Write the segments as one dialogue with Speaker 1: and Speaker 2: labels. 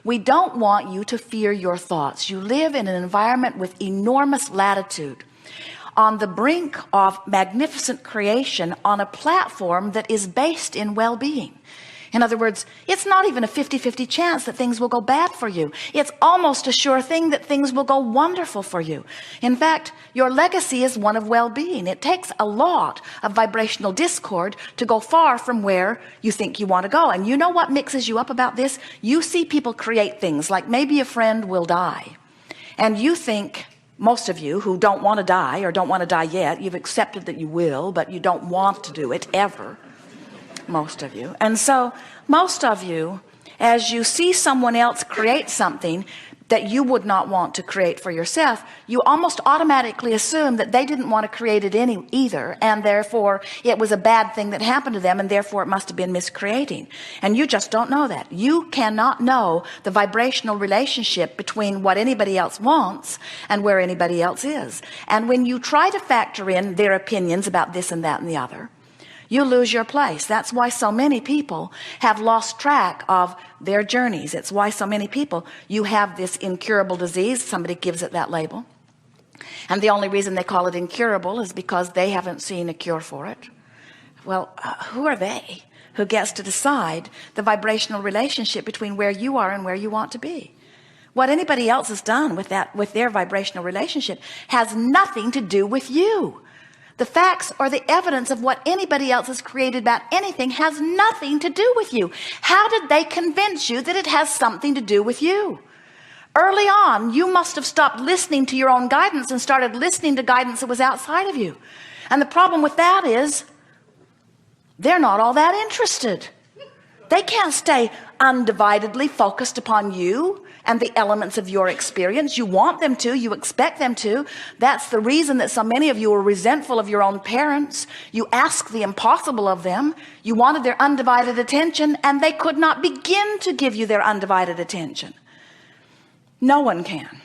Speaker 1: We don't want you to fear your thoughts. You live in an environment with enormous latitude, on the brink of magnificent creation, on a platform that is based in well-being. In other words, it's not even a 50-50 chance that things will go bad for you. It's almost a sure thing that things will go wonderful for you. In fact, your legacy is one of well-being. It takes a lot of vibrational discord to go far from where you think you want to go. And you know what mixes you up about this? You see people create things like maybe a friend will die, and you think, most of you who don't want to die or don't want to die yet, you've accepted that you will, but you don't want to do it ever. Most of you. And so most of you, as you see someone else create something that you would not want to create for yourself, you almost automatically assume that they didn't want to create it either, and therefore it was a bad thing that happened to them, and therefore it must have been miscreating. And you just don't know that. You cannot know the vibrational relationship between what anybody else wants and where anybody else is. And when you try to factor in their opinions about this and that and the other, you lose your place. That's why so many people have lost track of their journeys. It's why so many people, you have this incurable disease. Somebody gives it that label. And the only reason they call it incurable is because they haven't seen a cure for it. Well, who are they who gets to decide the vibrational relationship between where you are and where you want to be? What anybody else has done with their vibrational relationship has nothing to do with you. The facts or the evidence of what anybody else has created about anything has nothing to do with you. How did they convince you that it has something to do with you? Early on, you must have stopped listening to your own guidance and started listening to guidance that was outside of you. And the problem with that is they're not all that interested. They can't stay undividedly focused upon you and the elements of your experience. You want them to, you expect them to. That's the reason that so many of you are resentful of your own parents. You ask the impossible of them. You wanted their undivided attention, and they could not begin to give you their undivided attention. No one can.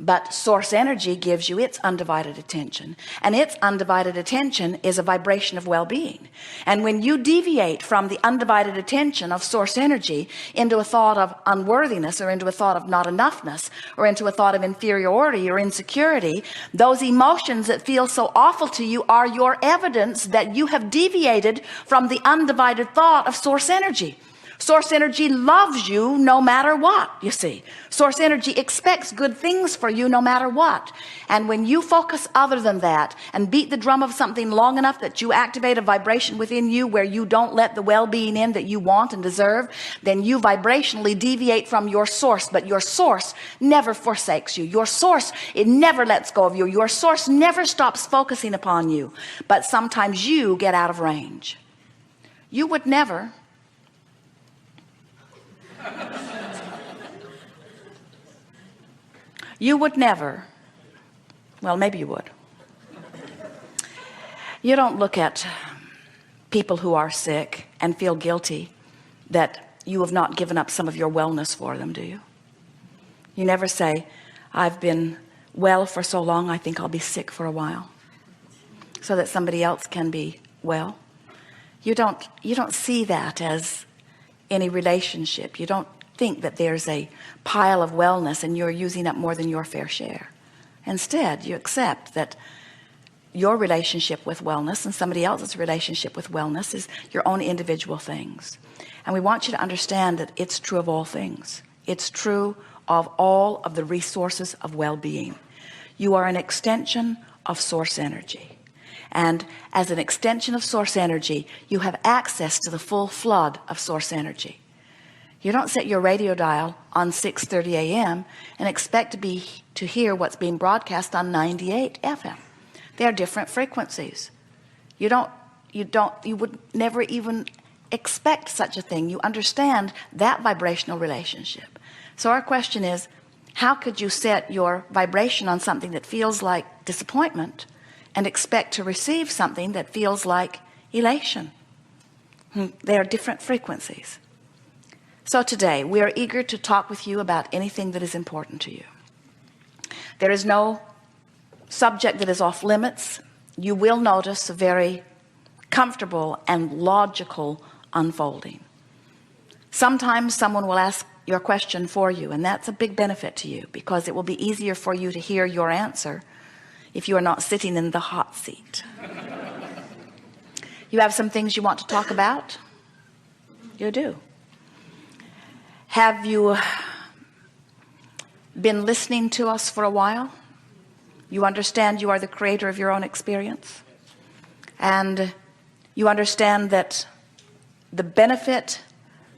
Speaker 1: But source energy gives you its undivided attention, and its undivided attention is a vibration of well-being. And when you deviate from the undivided attention of source energy into a thought of unworthiness, or into a thought of not enoughness, or into a thought of inferiority or insecurity, those emotions that feel so awful to you are your evidence that you have deviated from the undivided thought of source energy. Source energy loves you no matter what, you see. Source energy expects good things for you no matter what. And when you focus other than that and beat the drum of something long enough that you activate a vibration within you where you don't let the well-being in that you want and deserve, then you vibrationally deviate from your source. But your source never forsakes you. Your source, it never lets go of you. Your source never stops focusing upon you. But sometimes you get out of range. You would never... You would never, well, maybe you would. You don't look at people who are sick and feel guilty that you have not given up some of your wellness for them, do you? You never say, I've been well for so long, I think I'll be sick for a while, so that somebody else can be well. You don't see that as any relationship. You don't think that there's a pile of wellness and you're using up more than your fair share. Instead, you accept that your relationship with wellness and somebody else's relationship with wellness is your own individual things. And we want you to understand that it's true of all things. It's true of all of the resources of well-being. You are an extension of source energy. And as an extension of source energy, you have access to the full flood of source energy. You don't set your radio dial on 6:30 a.m. and expect to hear what's being broadcast on 98 FM. They are different frequencies. You would never even expect such a thing. You understand that vibrational relationship. So our question is, how could you set your vibration on something that feels like disappointment and expect to receive something that feels like elation? They are different frequencies. So today we are eager to talk with you about anything that is important to you. There is no subject that is off limits. You will notice a very comfortable and logical unfolding. Sometimes someone will ask your question for you, and that's a big benefit to you, because it will be easier for you to hear your answer if you are not sitting in the hot seat. You have some things you want to talk about? You do. Have you been listening to us for a while? You understand you are the creator of your own experience, and you understand that the benefit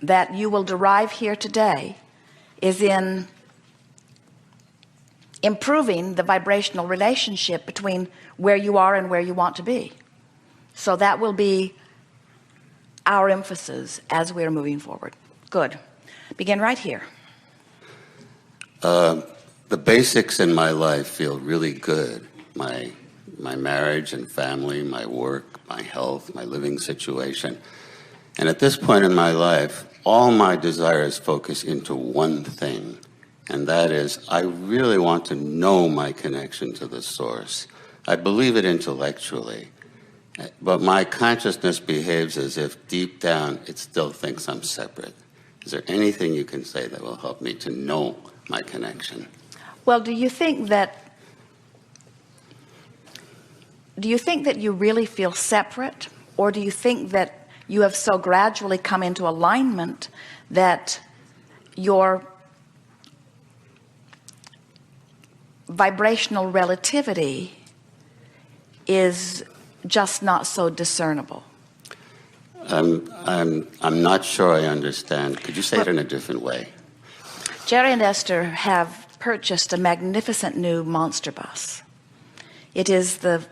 Speaker 1: that you will derive here today is in improving the vibrational relationship between where you are and where you want to be. So that will be our emphasis as we're moving forward. Good. Begin right here.
Speaker 2: The basics in my life feel really good. My marriage and family, my work, my health, my living situation. And at this point in my life, all my desires focus into one thing, and that is I really want to know my connection to the source. I believe it intellectually, but my consciousness behaves as if deep down it still thinks I'm separate. Is there anything you can say that will help me to know my connection?
Speaker 1: Well, do you think that you really feel separate, or do you think that you have so gradually come into alignment that your vibrational relativity is just not so discernible?
Speaker 2: I'm not sure I understand. Could you say it in a different way?
Speaker 1: Jerry and Esther have purchased a magnificent new monster bus. It is the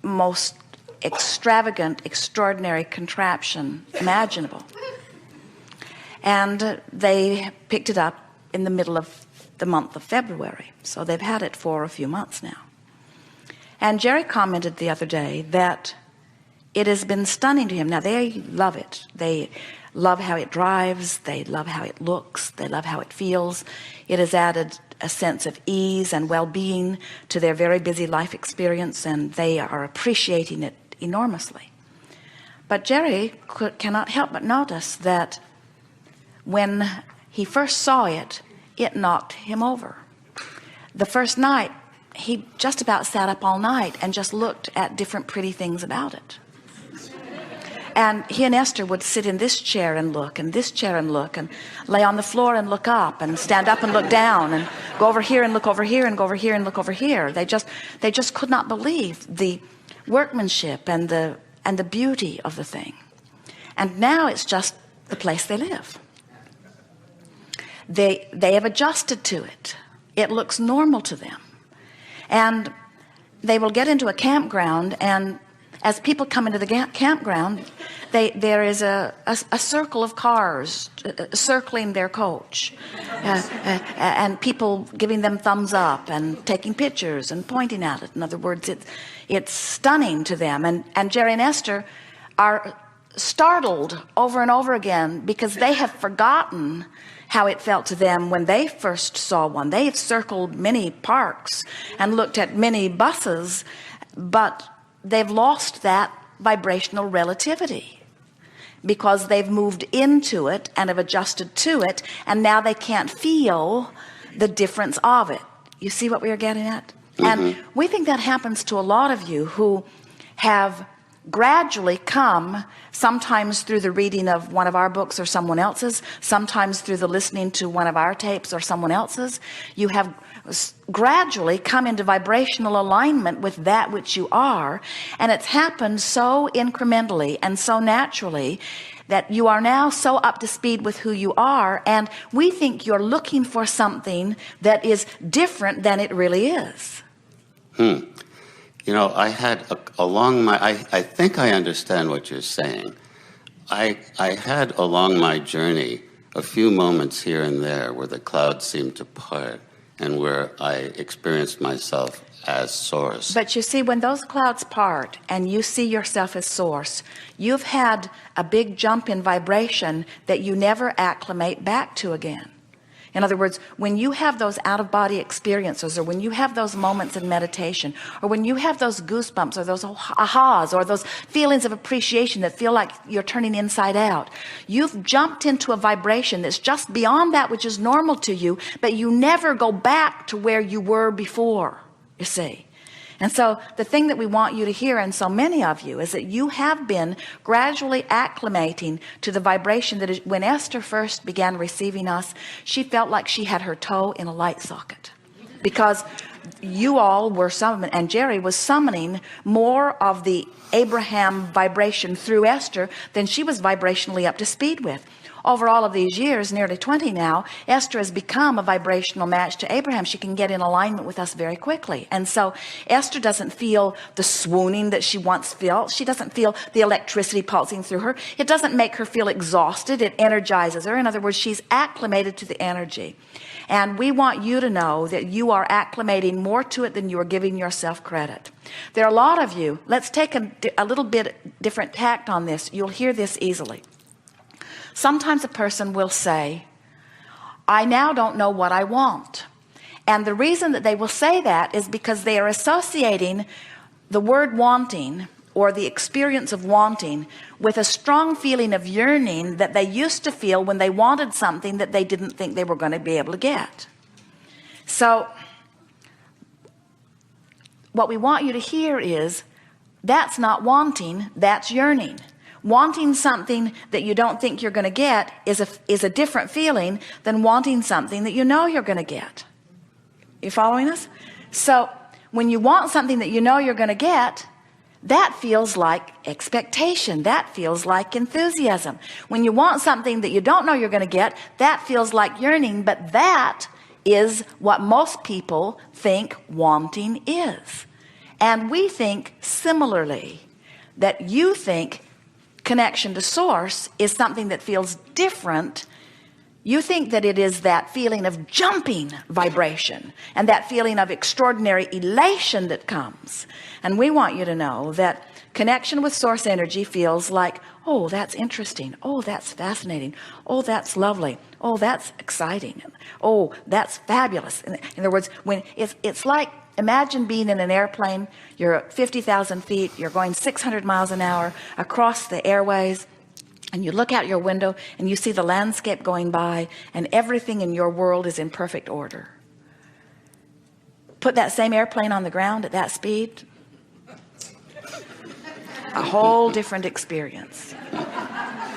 Speaker 1: most extravagant, extraordinary contraption imaginable. And they picked it up in the middle of the month of February. So they've had it for a few months now. And Jerry commented the other day that it has been stunning to him. Now, they love it. They love how it drives. They love how it looks. They love how it feels. It has added a sense of ease and well-being to their very busy life experience, and they are appreciating it enormously. But Jerry cannot help but notice that when he first saw it, it knocked him over. The first night, he just about sat up all night and just looked at different pretty things about it. And he and Esther would sit in this chair and look, and this chair and look, and lay on the floor and look up, and stand up and look down, and go over here and look over here, and go over here and look over here. They just could not believe the workmanship and the beauty of the thing. And now it's just the place they live. They have adjusted to it. It looks normal to them. And they will get into a campground, and as people come into the campground, there is a circle of cars circling their coach, and people giving them thumbs up and taking pictures and pointing at it. In other words, it's stunning to them. And Jerry and Esther are startled over and over again because they have forgotten how it felt to them when they first saw one. They have circled many parks and looked at many buses, but they've lost that vibrational relativity because they've moved into it and have adjusted to it, and now they can't feel the difference of it. You see what we are getting at? Mm-hmm. And we think that happens to a lot of you who have gradually come, sometimes through the reading of one of our books or someone else's, sometimes through the listening to one of our tapes or someone else's. You have gradually come into vibrational alignment with that which you are, and it's happened so incrementally and so naturally that you are now so up to speed with who you are, and we think you're looking for something that is different than it really is.
Speaker 2: You know, I had I think I understand what you're saying. I had along my journey a few moments here and there where the clouds seemed to part and where I experienced myself as source.
Speaker 1: But you see, when those clouds part and you see yourself as source, you've had a big jump in vibration that you never acclimate back to again. In other words, when you have those out-of-body experiences, or when you have those moments in meditation, or when you have those goosebumps or those ahas or those feelings of appreciation that feel like you're turning inside out, you've jumped into a vibration that's just beyond that which is normal to you, but you never go back to where you were before, you see. And so the thing that we want you to hear, and so many of you, is that you have been gradually acclimating to the vibration that is, when Esther first began receiving us, she felt like she had her toe in a light socket, because you all were summoning, and Jerry was summoning more of the Abraham vibration through Esther than she was vibrationally up to speed with. Over all of these years, nearly 20 now, Esther has become a vibrational match to Abraham. She can get in alignment with us very quickly. And so Esther doesn't feel the swooning that she once felt. She doesn't feel the electricity pulsing through her. It doesn't make her feel exhausted. It energizes her. In other words, she's acclimated to the energy. And we want you to know that you are acclimating more to it than you are giving yourself credit. There are a lot of you. Let's take a little bit different tact on this. You'll hear this easily. Sometimes a person will say, I now don't know what I want. And the reason that they will say that is because they are associating the word wanting, or the experience of wanting, with a strong feeling of yearning that they used to feel when they wanted something that they didn't think they were going to be able to get. So what we want you to hear is, that's not wanting, that's yearning. Wanting something that you don't think you're going to get is a different feeling than wanting something that you know you're going to get. You following us? So when you want something that you know you're going to get, that feels like expectation. That feels like enthusiasm. When you want something that you don't know you're going to get, that feels like yearning. But that is what most people think wanting is. And we think similarly, that you think connection to source is something that feels different. You think that it is that feeling of jumping vibration and that feeling of extraordinary elation that comes. And we want you to know that connection with source energy feels like, oh, that's interesting. Oh, that's fascinating. Oh, that's lovely. Oh, that's exciting. Oh, that's fabulous. In other words, when it's like, imagine being in an airplane. You're at 50,000 feet. You're going 600 miles an hour across the airways. And you look out your window and you see the landscape going by, and everything in your world is in perfect order. Put that same airplane on the ground at that speed. A whole different experience.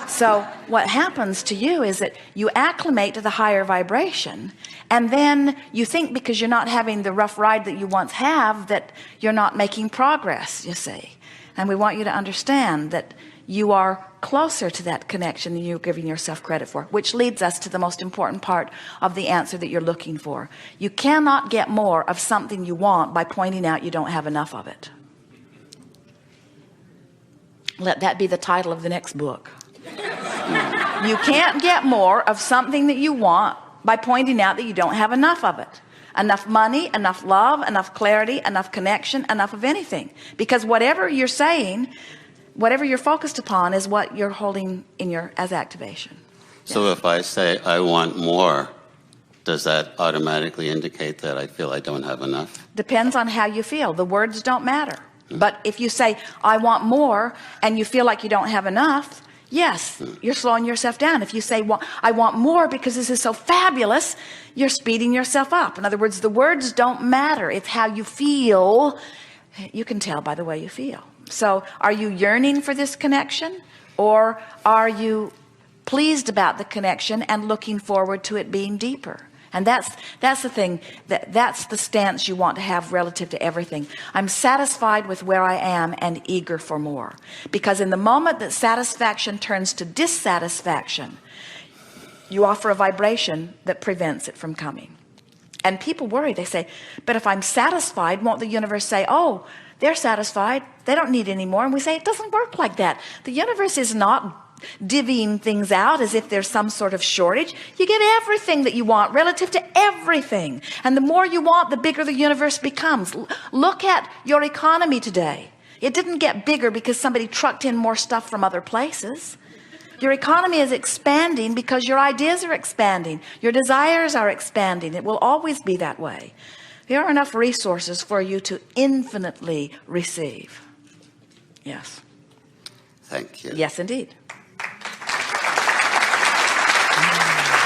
Speaker 1: So what happens to you is that you acclimate to the higher vibration, and then you think because you're not having the rough ride that you once have, that you're not making progress, you see. And we want you to understand that you are closer to that connection than you're giving yourself credit for, which leads us to the most important part of the answer that you're looking for. You cannot get more of something you want by pointing out you don't have enough of it. Let that be the title of the next book. You can't get more of something that you want by pointing out that you don't have enough of it. Enough money, enough love, enough clarity, enough connection, enough of anything. Because whatever you're saying, whatever you're focused upon, is what you're holding in your as activation.
Speaker 2: So
Speaker 1: Yes.
Speaker 2: if I say I want more, does that automatically indicate that I feel I don't have enough?
Speaker 1: Depends on how you feel. The words don't matter. But if you say I want more and you feel like you don't have enough, yes, you're slowing yourself down. If you say, well, I want more because this is so fabulous, you're speeding yourself up. In other words, the words don't matter. It's how you feel. You can tell by the way you feel. So are you yearning for this connection, or are you pleased about the connection and looking forward to it being deeper? And that's the thing, that's the stance you want to have relative to everything. I'm satisfied with where I am and eager for more. Because in the moment that satisfaction turns to dissatisfaction, you offer a vibration that prevents it from coming. And people worry. They say, but if I'm satisfied, won't the universe say, oh, they're satisfied, they don't need any more? And we say, it doesn't work like that. The universe is not divvying things out as if there's some sort of shortage. You get everything that you want relative to everything. And the more you want, the bigger the universe becomes. Look at your economy today. It didn't get bigger because somebody trucked in more stuff from other places. Your economy is expanding because your ideas are expanding. Your desires are expanding. It will always be that way. There are enough resources for you to infinitely receive. Yes.
Speaker 2: Thank you.
Speaker 1: Yes, indeed.